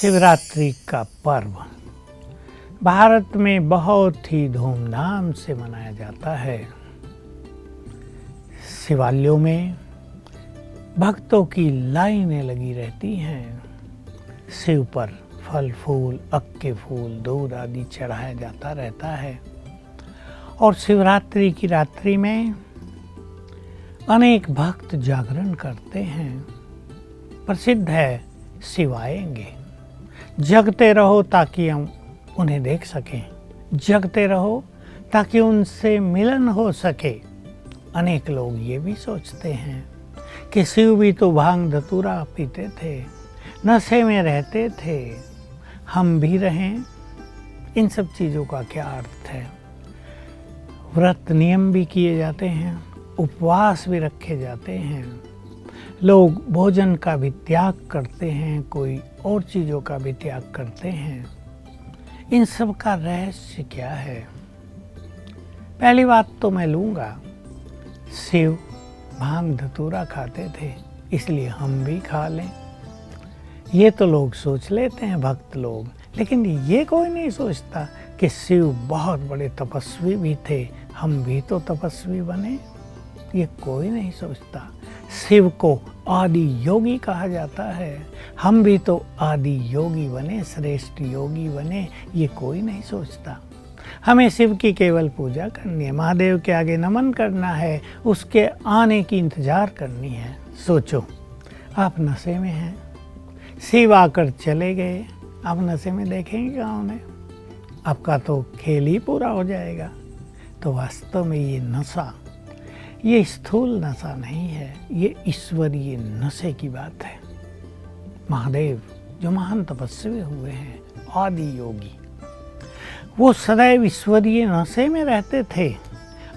शिवरात्रि का पर्व भारत में बहुत ही धूमधाम से मनाया जाता है। शिवालयों में भक्तों की लाइनें लगी रहती हैं। शिव पर फल फूल, अक्के फूल, दूध आदि चढ़ाया जाता रहता है और शिवरात्रि की रात्रि में अनेक भक्त जागरण करते हैं। प्रसिद्ध है शिव आएंगे। जगते रहो ताकि हम उन्हें देख सकें, जगते रहो ताकि उनसे मिलन हो सके। अनेक लोग ये भी सोचते हैं कि शिव भी तो भांग धतूरा पीते थे, नशे में रहते थे, हम भी रहें। इन सब चीज़ों का क्या अर्थ है? व्रत नियम भी किए जाते हैं, उपवास भी रखे जाते हैं, लोग भोजन का भी त्याग करते हैं, कोई और चीज़ों का भी त्याग करते हैं। इन सब का रहस्य क्या है? पहली बात तो मैं लूँगा, शिव भांग धतूरा खाते थे इसलिए हम भी खा लें। ये तो लोग सोच लेते हैं, भक्त लोग, लेकिन ये कोई नहीं सोचता कि शिव बहुत बड़े तपस्वी भी थे, हम भी तो तपस्वी बने। ये कोई नहीं सोचता। शिव को आदि योगी कहा जाता है, हम भी तो आदि योगी बने, श्रेष्ठ योगी बने। ये कोई नहीं सोचता। हमें शिव की केवल पूजा करनी है, महादेव के आगे नमन करना है, उसके आने की इंतजार करनी है। सोचो, आप नशे में हैं, शिव आकर चले गए, आप नशे में देखेंगे कहाँ उन्हें? आपका तो खेल ही पूरा हो जाएगा। तो वास्तव में ये नशा, ये स्थूल नशा नहीं है, ये ईश्वरीय नशे की बात है। महादेव जो महान तपस्वी हुए हैं, आदि योगी, वो सदैव ईश्वरीय नशे में रहते थे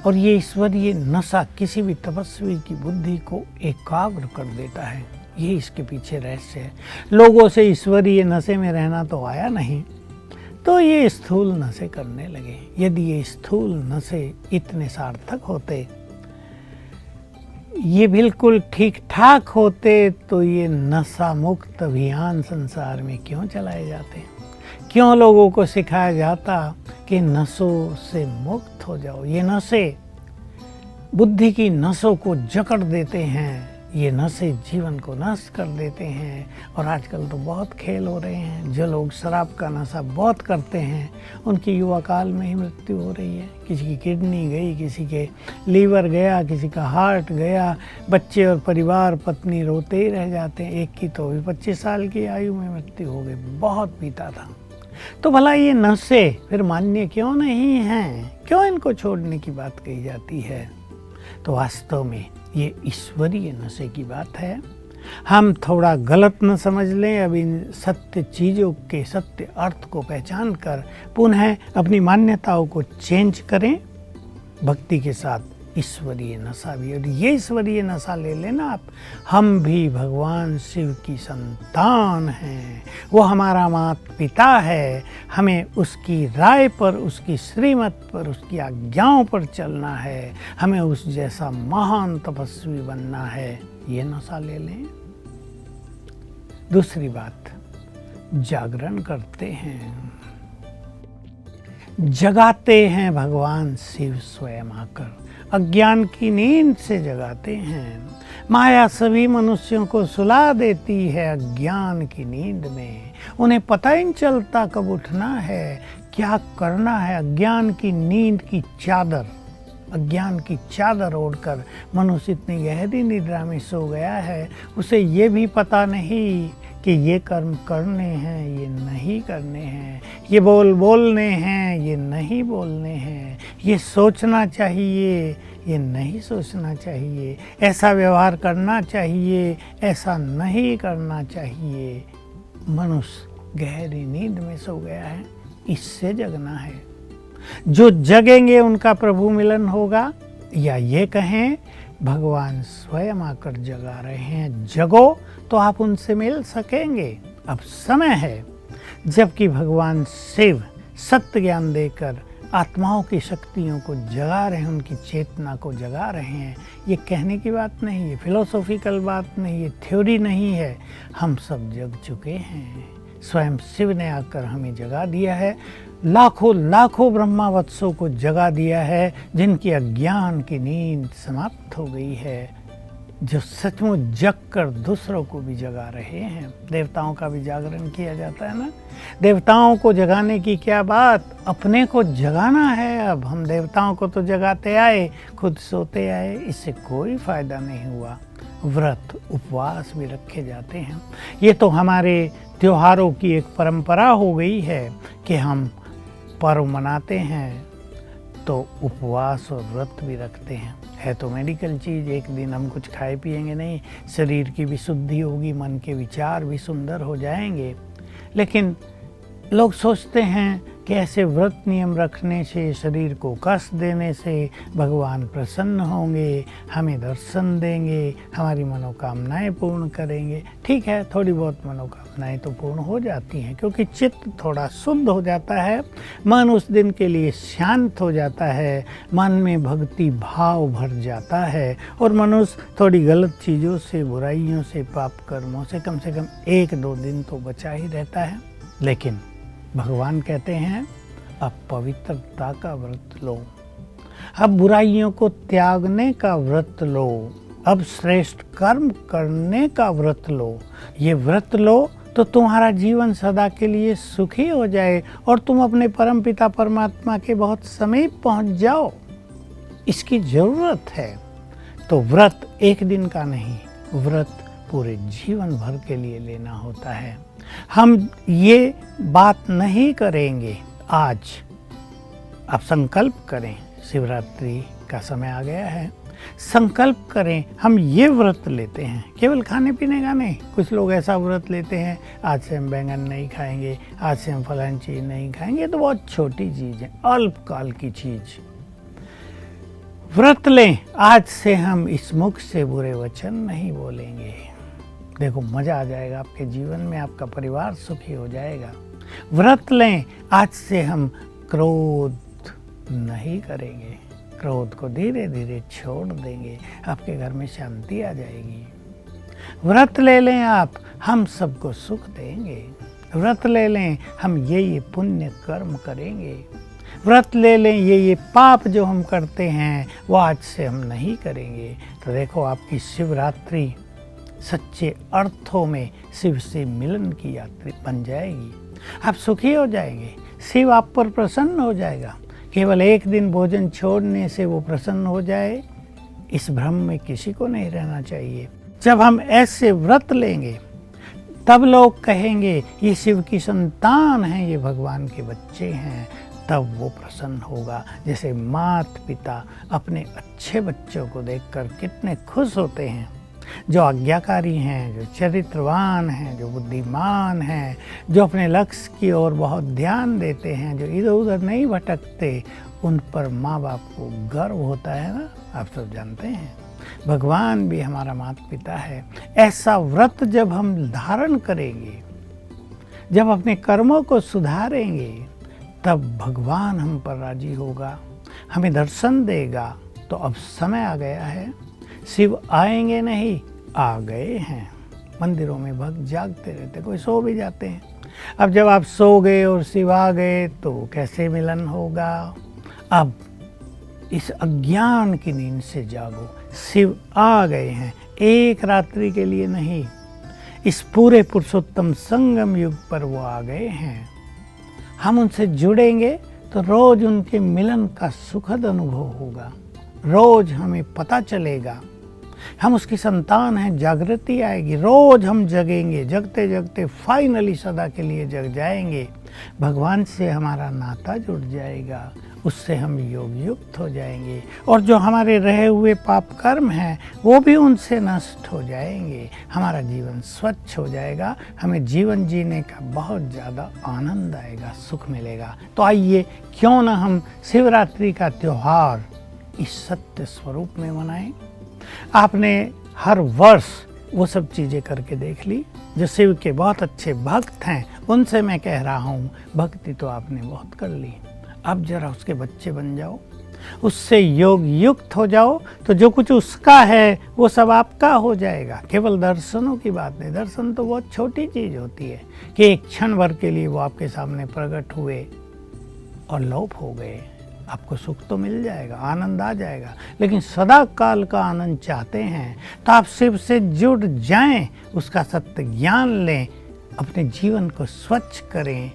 और ये ईश्वरीय नशा किसी भी तपस्वी की बुद्धि को एकाग्र कर देता है। ये इसके पीछे रहस्य है। लोगों से ईश्वरीय नशे में रहना तो आया नहीं, तो ये स्थूल नशे करने लगे। यदि ये स्थूल नशे इतने सार्थक होते, ये बिल्कुल ठीक ठाक होते, तो ये नशा मुक्त अभियान संसार में क्यों चलाए जाते? क्यों लोगों को सिखाया जाता कि नशों से मुक्त हो जाओ? ये नशे बुद्धि की नसों को जकड़ देते हैं, ये नशे जीवन को नष्ट कर देते हैं। और आजकल तो बहुत खेल हो रहे हैं। जो लोग शराब का नशा बहुत करते हैं, उनकी युवा काल में ही मृत्यु हो रही है। किसी की किडनी गई, किसी के लीवर गया, किसी का हार्ट गया। बच्चे और परिवार पत्नी रोते ही रह जाते हैं। एक की तो अभी 25 साल की आयु में मृत्यु हो गई, बहुत पीता था। तो भला ये नशे फिर मान्य क्यों नहीं हैं? क्यों इनको छोड़ने की बात कही जाती है? तो वास्तव में ये ईश्वरीय नशे की बात है। हम थोड़ा गलत न समझ लें। अब इन सत्य चीज़ों के सत्य अर्थ को पहचान कर पुनः अपनी मान्यताओं को चेंज करें। भक्ति के साथ ईश्वरीय नशा भी, और ये ईश्वरीय नशा ले लेना आप, हम भी भगवान शिव की संतान हैं, वो हमारा माता पिता है, हमें उसकी राय पर, उसकी श्रीमत पर, उसकी आज्ञाओं पर चलना है, हमें उस जैसा महान तपस्वी बनना है। ये नशा ले लें। दूसरी बात, जागरण करते हैं, जगाते हैं भगवान शिव स्वयं आकर, अज्ञान की नींद से जगाते हैं। माया सभी मनुष्यों को सुला देती है अज्ञान की नींद में। उन्हें पता ही नहीं चलता कब उठना है, क्या करना है। अज्ञान की नींद की चादर, अज्ञान की चादर ओढ़कर मनुष्य इतनी गहरी निद्रा में सो गया है, उसे ये भी पता नहीं कि ये कर्म करने हैं, ये नहीं करने हैं, ये बोल बोलने हैं, ये नहीं बोलने हैं, ये सोचना चाहिए, ये नहीं सोचना चाहिए, ऐसा व्यवहार करना चाहिए, ऐसा नहीं करना चाहिए। मनुष्य गहरी नींद में सो गया है, इससे जगना है। जो जगेंगे उनका प्रभु मिलन होगा, या ये कहें भगवान स्वयं आकर जगा रहे हैं। जगो तो आप उनसे मिल सकेंगे। अब समय है जबकि भगवान शिव सत्य ज्ञान देकर आत्माओं की शक्तियों को जगा रहे हैं, उनकी चेतना को जगा रहे हैं। ये कहने की बात नहीं है, फिलोसॉफिकल बात नहीं है, थ्योरी नहीं है। हम सब जग चुके हैं। स्वयं शिव ने आकर हमें जगा दिया है, लाखों लाखों ब्रह्मावत्सों को जगा दिया है, जिनकी अज्ञान की नींद समाप्त हो गई है, जो सचमुच जग कर दूसरों को भी जगा रहे हैं। देवताओं का भी जागरण किया जाता है ना। देवताओं को जगाने की क्या बात, अपने को जगाना है। अब हम देवताओं को तो जगाते आए, खुद सोते आए, इससे कोई फायदा नहीं हुआ। व्रत उपवास भी रखे जाते हैं। ये तो हमारे त्योहारों की एक परंपरा हो गई है कि हम पर्व मनाते हैं तो उपवास और व्रत भी रखते हैं। है तो मेडिकल चीज़, एक दिन हम कुछ खाए पिएंगे नहीं, शरीर की भी शुद्धि होगी, मन के विचार भी सुंदर हो जाएंगे। लेकिन लोग सोचते हैं कि ऐसे व्रत नियम रखने से, शरीर को कष्ट देने से भगवान प्रसन्न होंगे, हमें दर्शन देंगे, हमारी मनोकामनाएं पूर्ण करेंगे। ठीक है, थोड़ी बहुत मनोकामनाएं तो पूर्ण हो जाती हैं, क्योंकि चित्त थोड़ा शुद्ध हो जाता है, मन उस दिन के लिए शांत हो जाता है, मन में भक्ति भाव भर जाता है और मनुष्य थोड़ी गलत चीज़ों से, बुराइयों से, पाप कर्मों से कम 1-2 दिन तो बचा ही रहता है। लेकिन भगवान कहते हैं अब पवित्रता का व्रत लो, अब बुराइयों को त्यागने का व्रत लो, अब श्रेष्ठ कर्म करने का व्रत लो। ये व्रत लो तो तुम्हारा जीवन सदा के लिए सुखी हो जाए और तुम अपने परम पिता परमात्मा के बहुत समीप पहुंच जाओ। इसकी जरूरत है। तो व्रत एक दिन का नहीं, व्रत पूरे जीवन भर के लिए लेना होता है। हम ये बात नहीं करेंगे आज। अब संकल्प करें, शिवरात्रि का समय आ गया है, संकल्प करें हम ये व्रत लेते हैं, केवल खाने पीने का नहीं। कुछ लोग ऐसा व्रत लेते हैं, आज से हम बैंगन नहीं खाएंगे, आज से हम फलानी चीज़ नहीं खाएंगे। ये तो बहुत छोटी चीज़ है, अल्पकाल की चीज़। व्रत लें, आज से हम इस मुख से बुरे वचन नहीं बोलेंगे। देखो मज़ा आ जाएगा आपके जीवन में, आपका परिवार सुखी हो जाएगा। व्रत लें, आज से हम क्रोध नहीं करेंगे, क्रोध को धीरे धीरे छोड़ देंगे, आपके घर में शांति आ जाएगी। व्रत ले लें आप, हम सबको सुख देंगे। व्रत ले लें, हम ये पुण्य कर्म करेंगे। व्रत ले लें, ये पाप जो हम करते हैं वो आज से हम नहीं करेंगे। तो देखो आपकी शिवरात्रि सच्चे अर्थों में शिव से मिलन की यात्रा बन जाएगी। आप सुखी हो जाएंगे, शिव आप पर प्रसन्न हो जाएगा। केवल एक दिन भोजन छोड़ने से वो प्रसन्न हो जाए, इस भ्रम में किसी को नहीं रहना चाहिए। जब हम ऐसे व्रत लेंगे तब लोग कहेंगे ये शिव की संतान है, ये भगवान के बच्चे हैं, तब वो प्रसन्न होगा। जैसे माता पिता अपने अच्छे बच्चों को देखकर कितने खुश होते हैं, जो आज्ञाकारी हैं, जो चरित्रवान हैं, जो बुद्धिमान हैं, जो अपने लक्ष्य की ओर बहुत ध्यान देते हैं, जो इधर उधर नहीं भटकते, उन पर माँ बाप को गर्व होता है ना। आप सब जानते हैं भगवान भी हमारा माता पिता है। ऐसा व्रत जब हम धारण करेंगे, जब अपने कर्मों को सुधारेंगे, तब भगवान हम पर राजी होगा, हमें दर्शन देगा। तो अब समय आ गया है, शिव आएंगे नहीं, आ गए हैं। मंदिरों में भक्त जागते रहते, कोई सो भी जाते हैं। अब जब आप सो गए और शिव आ गए तो कैसे मिलन होगा। अब इस अज्ञान की नींद से जागो, शिव आ गए हैं, एक रात्रि के लिए नहीं, इस पूरे पुरुषोत्तम संगम युग पर वो आ गए हैं। हम उनसे जुड़ेंगे तो रोज उनके मिलन का सुखद अनुभव होगा, रोज हमें पता चलेगा हम उसकी संतान हैं, जागृति आएगी, रोज हम जगेंगे, जगते जगते फाइनली सदा के लिए जग जाएंगे। भगवान से हमारा नाता जुड़ जाएगा, उससे हम योग युक्त हो जाएंगे और जो हमारे रहे हुए पाप कर्म हैं वो भी उनसे नष्ट हो जाएंगे। हमारा जीवन स्वच्छ हो जाएगा, हमें जीवन जीने का बहुत ज़्यादा आनंद आएगा, सुख मिलेगा। तो आइए क्यों ना हम शिवरात्रि का त्यौहार इस सत्य स्वरूप में मनाएं। आपने हर वर्ष वो सब चीज़ें करके देख ली। जो शिव के बहुत अच्छे भक्त हैं उनसे मैं कह रहा हूँ, भक्ति तो आपने बहुत कर ली, अब जरा उसके बच्चे बन जाओ। उससे योग युक्त हो जाओ तो जो कुछ उसका है वो सब आपका हो जाएगा। केवल दर्शनों की बात नहीं, दर्शन तो बहुत छोटी चीज़ होती है कि एक क्षण भर के लिए वो आपके सामने प्रकट हुए और लोप हो गए। आपको सुख तो मिल जाएगा, आनंद आ जाएगा, लेकिन सदा काल का आनंद चाहते हैं तो आप शिव से जुड़ जाएं, उसका सत्य ज्ञान लें, अपने जीवन को स्वच्छ करें,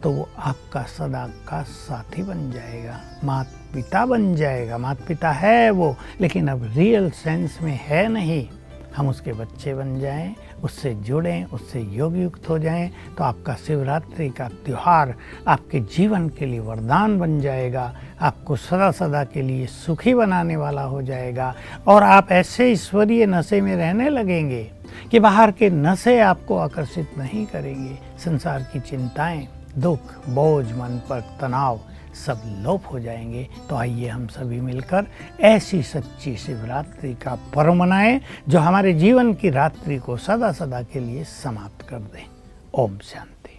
तो वो आपका सदा का साथी बन जाएगा, माता पिता बन जाएगा। माता पिता है वो, लेकिन अब रियल सेंस में है नहीं। हम उसके बच्चे बन जाएं, उससे जुड़ें, उससे योग युक्त हो जाएं, तो आपका शिवरात्रि का त्यौहार आपके जीवन के लिए वरदान बन जाएगा, आपको सदा सदा के लिए सुखी बनाने वाला हो जाएगा। और आप ऐसे ईश्वरीय नशे में रहने लगेंगे कि बाहर के नशे आपको आकर्षित नहीं करेंगे। संसार की चिंताएं, दुख, बोझ, मन पर तनाव सब लोप हो जाएंगे। तो आइए हम सभी मिलकर ऐसी सच्ची शिवरात्रि का पर्व मनाएं जो हमारे जीवन की रात्रि को सदा सदा के लिए समाप्त कर दें। ओम शांति।